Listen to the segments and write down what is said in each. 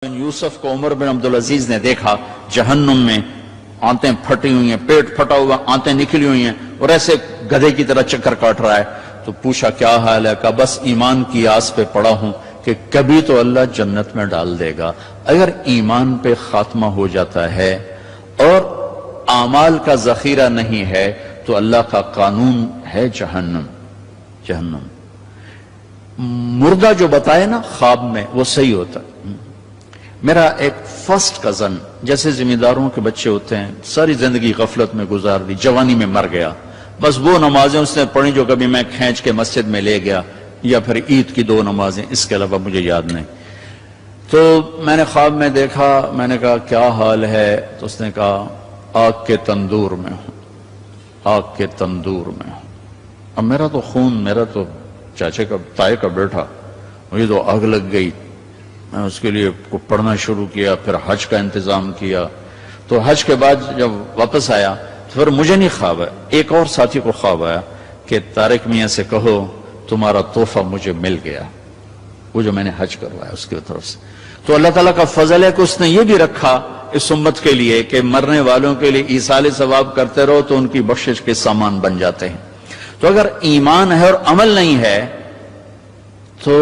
بن یوسف کو عمر بن عبدالعزیز نے دیکھا جہنم میں آنتیں پھٹی ہوئی ہیں، پیٹ پھٹا ہوا، آنتیں نکلی ہوئی ہیں اور ایسے گدھے کی طرح چکر کاٹ رہا ہے. تو پوچھا کیا حال ہے؟ کہا بس ایمان کی آس پہ پڑا ہوں کہ کبھی تو اللہ جنت میں ڈال دے گا. اگر ایمان پہ خاتمہ ہو جاتا ہے اور اعمال کا ذخیرہ نہیں ہے تو اللہ کا قانون ہے جہنم. مردہ جو بتائے نا خواب میں وہ صحیح ہوتا ہے. میرا ایک فرسٹ کزن، جیسے ذمہ داروں کے بچے ہوتے ہیں، ساری زندگی غفلت میں گزار دی، جوانی میں مر گیا. بس وہ نمازیں اس نے پڑھی جو کبھی میں کھینچ کے مسجد میں لے گیا، یا پھر عید کی 2 نمازیں، اس کے علاوہ مجھے یاد نہیں. تو میں نے خواب میں دیکھا، میں نے کہا کیا حال ہے؟ تو اس نے کہا آگ کے تندور میں ہوں، آگ کے تندور میں ہوں. اب میرا تو خون، میرا تو چاچے کا تائے کا بیٹا، مجھے تو آگ لگ گئی. میں اس کے لیے پڑھنا شروع کیا، پھر حج کا انتظام کیا. تو حج کے بعد جب واپس آیا تو پھر مجھے نہیں خواب آیا، ایک اور ساتھی کو خواب آیا کہ طارق میاں سے کہو تمہارا تحفہ مجھے مل گیا، وہ جو میں نے حج کروایا اس کی طرف سے. تو اللہ تعالیٰ کا فضل ہے کہ اس نے یہ بھی رکھا اس امت کے لیے کہ مرنے والوں کے لیے ایصال ثواب کرتے رہو تو ان کی بخشش کے سامان بن جاتے ہیں. تو اگر ایمان ہے اور عمل نہیں ہے تو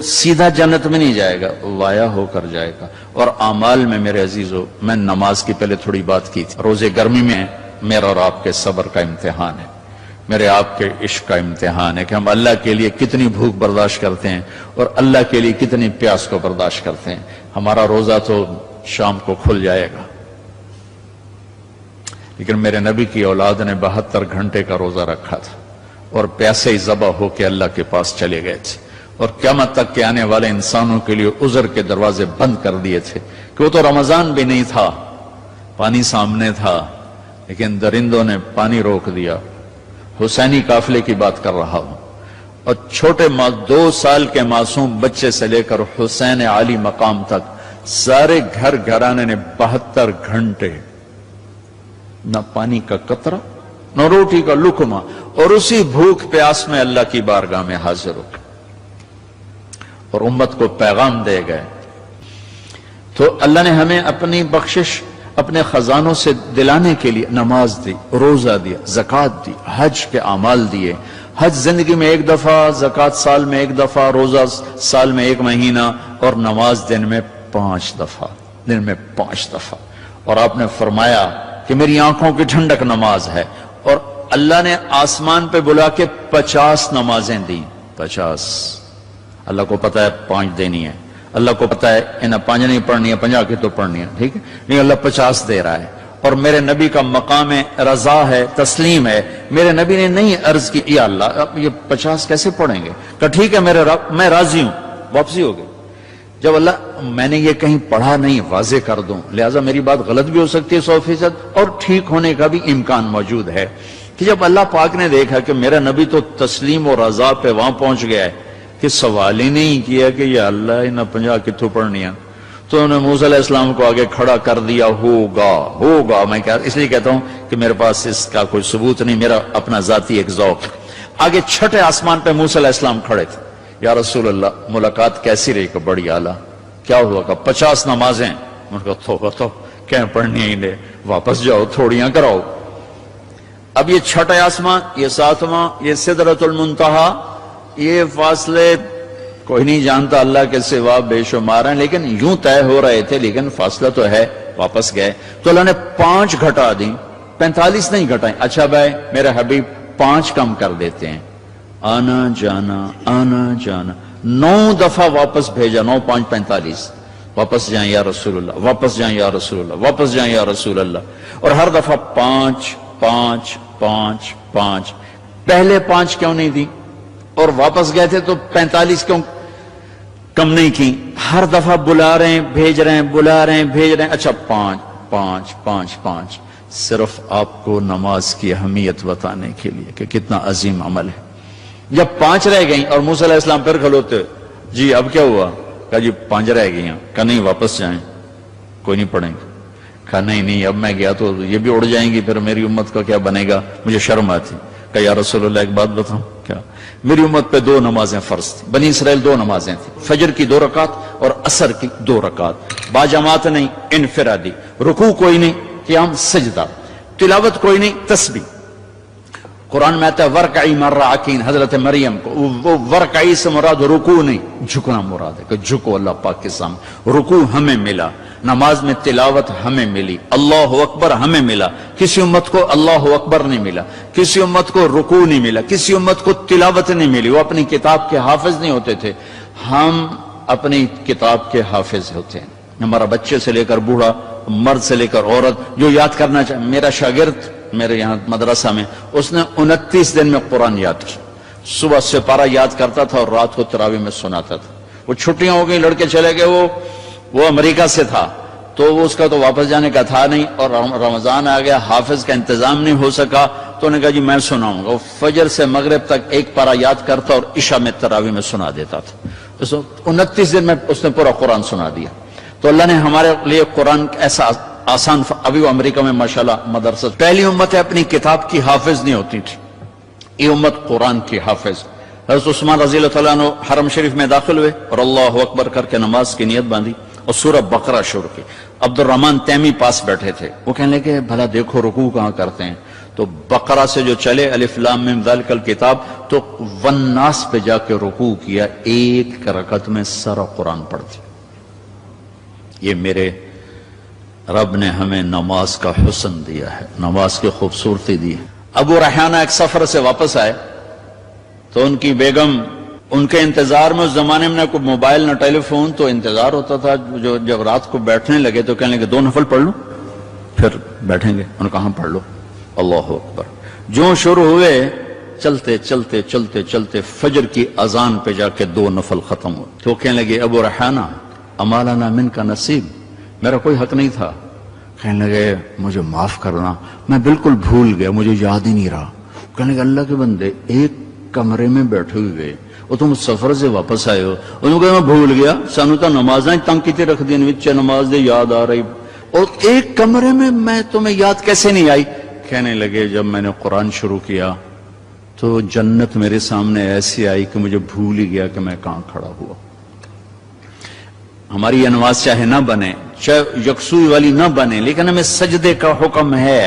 سیدھا جنت میں نہیں جائے گا، وایا ہو کر جائے گا. اور اعمال میں میرے عزیزو، میں نماز کی پہلے تھوڑی بات کی تھی. روزے گرمی میں میرا اور آپ کے صبر کا امتحان ہے، میرے آپ کے عشق کا امتحان ہے کہ ہم اللہ کے لیے کتنی بھوک برداشت کرتے ہیں اور اللہ کے لیے کتنی پیاس کو برداشت کرتے ہیں. ہمارا روزہ تو شام کو کھل جائے گا، لیکن میرے نبی کی اولاد نے 72 گھنٹے کا روزہ رکھا تھا اور پیاسے ہی ذبح ہو کے اللہ کے پاس چلے گئے تھے. اور قیامت تک کے آنے والے انسانوں کے لیے عذر کے دروازے بند کر دیے تھے کہ وہ تو رمضان بھی نہیں تھا، پانی سامنے تھا، لیکن درندوں نے پانی روک دیا. حسینی قافلے کی بات کر رہا ہوں، اور چھوٹے 2 سال کے معصوم بچے سے لے کر حسین عالی مقام تک سارے گھر گھرانے نے 72 گھنٹے نہ پانی کا قطرہ نہ روٹی کا لقمہ، اور اسی بھوک پیاس میں اللہ کی بارگاہ میں حاضر ہو اور امت کو پیغام دے گئے. تو اللہ نے ہمیں اپنی بخشش اپنے خزانوں سے دلانے کے لیے نماز دی، روزہ دیا، زکوٰۃ دی، حج کے اعمال دیے. حج زندگی میں 1 دفعہ، زکوٰۃ سال میں 1 دفعہ، روزہ سال میں 1 مہینہ، اور نماز دن میں 5 دفعہ، دن میں 5 دفعہ. اور آپ نے فرمایا کہ میری آنکھوں کی ٹھنڈک نماز ہے. اور اللہ نے آسمان پہ بلا کے 50 نمازیں دیں. 50. اللہ کو پتا ہے 5 دینی ہے، اللہ کو پتا ہے انہیں 5 نہیں پڑھنی ہے، 50 کی تو پڑھنی ہے، ٹھیک ہے، نہیں اللہ 50 دے رہا ہے. اور میرے نبی کا مقام رضا ہے، تسلیم ہے. میرے نبی نے نہیں عرض کی یا اللہ اب یہ 50 کیسے پڑھیں گے؟ کہ ٹھیک ہے میرے رب میں راضی ہوں. واپسی ہو گئی. جب اللہ میں نے یہ کہیں پڑھا نہیں واضح کر دوں، لہٰذا میری بات غلط بھی ہو سکتی ہے 100%، اور ٹھیک ہونے کا بھی امکان موجود ہے. کہ جب اللہ پاک نے دیکھا کہ میرا نبی تو تسلیم اور رضا پہ وہاں پہنچ گیا ہے کہ سوال ہی نہیں کیا کہ یا اللہ انہیں 50 کتوں پڑھنی ہے، تو انہوں نے موسیٰ علیہ السلام کو آگے کھڑا کر دیا. ہوگا. میں اس لیے کہتا ہوں کہ میرے پاس اس کا کوئی ثبوت نہیں، میرا اپنا ذاتی ایک ذوق. آگے چھٹے آسمان پہ موسیٰ علیہ السلام کھڑے تھے. یا رسول اللہ ملاقات کیسی رہی؟ کہ بڑی اعلیٰ. کیا ہوا؟ کہ 50 نمازیں. میں نے کہا تو کیا پڑھنی ہی لے، واپس جاؤ تھوڑیاں کراؤ. اب یہ چھٹے آسمان، یہ 7واں، یہ سدرۃ المنتہا، یہ فاصلے کوئی نہیں جانتا اللہ کے سوا، بے شمار ہیں، لیکن یوں طے ہو رہے تھے، لیکن فاصلہ تو ہے. واپس گئے تو اللہ نے 5 گھٹا دیں، 45 نہیں گھٹائیں. اچھا بھائی میرے حبیب 5 کم کر دیتے ہیں. آنا جانا 9 دفعہ واپس بھیجا. 9 5 45. واپس جائیں یا رسول اللہ، واپس جائیں یا رسول اللہ، واپس جائیں یا رسول اللہ. اور ہر دفعہ 5 5 5 5. پہلے 5 کیوں نہیں دی؟ اور واپس گئے تھے تو 45 کیوں کم نہیں کی؟ ہر دفعہ بلا رہے ہیں بھیج رہے ہیں، بلا رہے ہیں بھیج رہے ہیں. اچھا 5 5 5 5. صرف آپ کو نماز کی اہمیت بتانے کے لیے کہ کتنا عظیم عمل ہے. جب 5 رہ گئیں اور موسیٰ علیہ السلام پھر کھلوتے، جی اب کیا ہوا؟ کہا جی 5 رہ گئی ہیں. کہا نہیں واپس جائیں، کوئی نہیں پڑھیں گے. کہا نہیں اب میں گیا تو یہ بھی اڑ جائیں گی، پھر میری امت کا کیا بنے گا، مجھے شرم آتی. کہا یا رسول اللہ ایک بات بتاؤں، کیا؟ میری امت پہ 2 نمازیں فرض تھی، بنی اسرائیل 2 نمازیں تھیں، فجر کی 2 رکعت اور عصر کی 2 رکعت، باجماعت نہیں، انفرادی، رکوع کوئی نہیں، قیام سجدہ، تلاوت کوئی نہیں، تسبیح۔ قرآن میں آتا ہے ورکعی مع الراکعین، حضرت مریم کو وہ ورکعی سے مراد رکوع نہیں، جھکنا مراد ہے کہ جھکو اللہ پاک کے سامنے۔ رکوع ہمیں ملا، نماز میں تلاوت ہمیں ملی، اللہ اکبر ہمیں ملا، کسی امت کو اللہ اکبر نہیں ملا، کسی امت کو رکوع نہیں ملا، کسی امت کو تلاوت نہیں ملی، وہ اپنی کتاب کے حافظ نہیں ہوتے تھے، ہم اپنی کتاب کے حافظ ہوتے ہیں۔ ہمارا بچے سے لے کر بوڑھا، مرد سے لے کر عورت جو یاد کرنا چاہے، میرا شاگرد میرے یہاں مدرسہ میں اس نے 29 دن میں قرآن یاد کیا، صبح سے پارہ یاد کرتا تھا اور رات کو تراویح میں سناتا تھا۔ وہ چھٹیاں ہو گئی، لڑکے چلے گئے، وہ امریکہ سے تھا تو اس کا تو واپس جانے کا تھا نہیں، اور رمضان آ گیا، حافظ کا انتظام نہیں ہو سکا تو انہوں نے کہا جی میں سناؤں گا۔ وہ فجر سے مغرب تک ایک پارہ یاد کرتا اور عشاء میں تراویح میں سنا دیتا تھا۔ 29 دن میں اس نے پورا قرآن سنا دیا۔ تو اللہ نے ہمارے لیے قرآن ایسا آسان، ابھی وہ امریکہ میں ماشاءاللہ مدرسہ، پہلی امت اپنی کتاب کی حافظ نہیں ہوتی تھی، یہ امت قرآن کی حافظ۔ حضرت عثمان رضی اللہ تعالیٰ عنہ حرم شریف میں داخل ہوئے اور اللہ اکبر کر کے نماز کی نیت باندھی اور سورہ بقرہ شروع کی۔ عبد الرحمن تیمی پاس بیٹھے تھے، وہ کہنے لگے بھلا دیکھو رکوع کہاں کرتے ہیں، تو بقرہ سے جو چلے الف لام میم ذالک الکتاب، تو والناس پہ جا کے رکوع کیا، ایک رکعت میں سارا قرآن پڑھ دیا۔ یہ میرے رب نے ہمیں نماز کا حسن دیا ہے، نماز کی خوبصورتی دی ہے۔ ابو ریحانہ ایک سفر سے واپس آئے تو ان کی بیگم ان کے انتظار میں، اس زمانے میں نہ کوئی موبائل نہ ٹیلی فون، تو انتظار ہوتا تھا، جب رات کو بیٹھنے لگے تو کہنے لگے 2 نفل پڑھ لوں پھر بیٹھیں گے، انہوں نے کہا پڑھ لو، اللہ اکبر۔ جو شروع ہوئے چلتے چلتے چلتے چلتے فجر کی اذان پہ جا کے 2 نفل ختم ہوئے، تو کہنے لگے ابو ریحانہ اما لنا من کا نصیب، میرا کوئی حق نہیں تھا؟ کہنے لگے مجھے معاف کرنا، میں بالکل بھول گیا، مجھے یاد ہی نہیں رہا۔ کہنے لگے اللہ کے بندے، ایک کمرے میں بیٹھے ہوئے اور تم سفر سے واپس آئے ہو، انہوں نے کہا میں بھول گیا، سانو تو نمازاں تنگ کیتے رکھ دین وچ نماز دے یاد آ رہی، اور ایک کمرے میں تمہیں یاد کیسے نہیں آئی؟ کہنے لگے جب میں نے قرآن شروع کیا تو جنت میرے سامنے ایسی آئی کہ مجھے بھول ہی گیا کہ میں کہاں کھڑا ہوا۔ ہماری یہ نماز چاہے نہ بنے، چاہے یکسوئی والی نہ بنے، لیکن ہمیں سجدے کا حکم ہے۔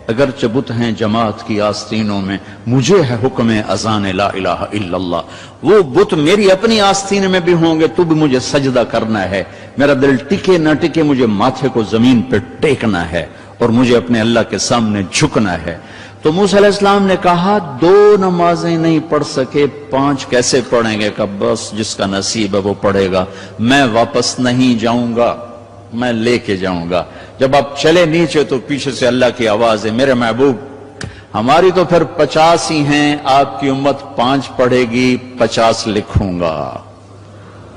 اگرچہ بت ہیں جماعت کی آستینوں میں، مجھے ہے حکم اذان لا الہ الا اللہ۔ وہ بت میری اپنی آستین میں بھی ہوں گے تو بھی مجھے سجدہ کرنا ہے، میرا دل ٹکے نہ ٹکے مجھے ماتھے کو زمین پہ ٹیکنا ہے اور مجھے اپنے اللہ کے سامنے جھکنا ہے۔ تو موسیٰ علیہ السلام نے کہا 2 نمازیں نہیں پڑھ سکے، 5 کیسے پڑھیں گے؟ کہ بس جس کا نصیب ہے وہ پڑھے گا، میں واپس نہیں جاؤں گا، میں لے کے جاؤں گا۔ جب آپ چلے نیچے تو پیچھے سے اللہ کی آواز ہے، میرے محبوب ہماری تو پھر 50 ہی ہیں، آپ کی امت 5 پڑھے گی، 50 لکھوں گا۔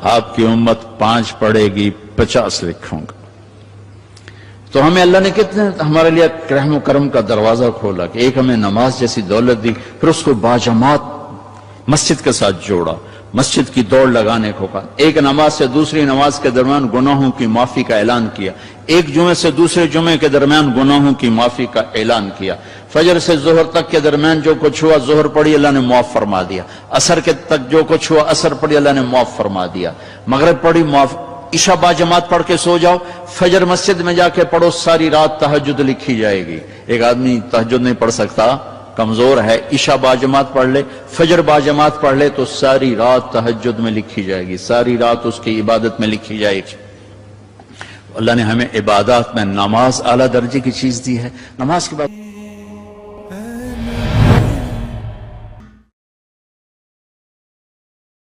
آپ کی امت 5 پڑھے گی، 50 لکھوں گا۔ تو ہمیں اللہ نے کتنے ہمارے لیے رحم و کرم کا دروازہ کھولا کہ ایک ہمیں نماز جیسی دولت دی، پھر اس کو باجماعت مسجد کے ساتھ جوڑا، مسجد کی دوڑ لگانے کو کہا، ایک نماز سے دوسری نماز کے درمیان گناہوں کی معافی کا اعلان کیا، ایک جمعے سے دوسرے جمعے کے درمیان گناہوں کی معافی کا اعلان کیا، فجر سے ظہر تک کے درمیان جو کچھ ہوا ظہر پڑھی اللہ نے معاف فرما دیا، عصر کے تک جو کچھ ہوا عصر پڑھی اللہ نے معاف فرما دیا، مغرب پڑھی معاف، عشاء با جماعت پڑھ کے سو جاؤ، فجر مسجد میں جا کے پڑھو، ساری رات تہجد لکھی جائے گی۔ ایک آدمی تہجد نہیں پڑھ سکتا، کمزور ہے، عشاء با جماعت پڑھ لے، فجر با جماعت پڑھ لے تو ساری رات تہجد میں لکھی جائے گی، ساری رات اس کی عبادت میں لکھی جائے گی۔ اللہ نے ہمیں عبادات میں نماز اعلیٰ درجے کی چیز دی ہے۔ نماز کے بعد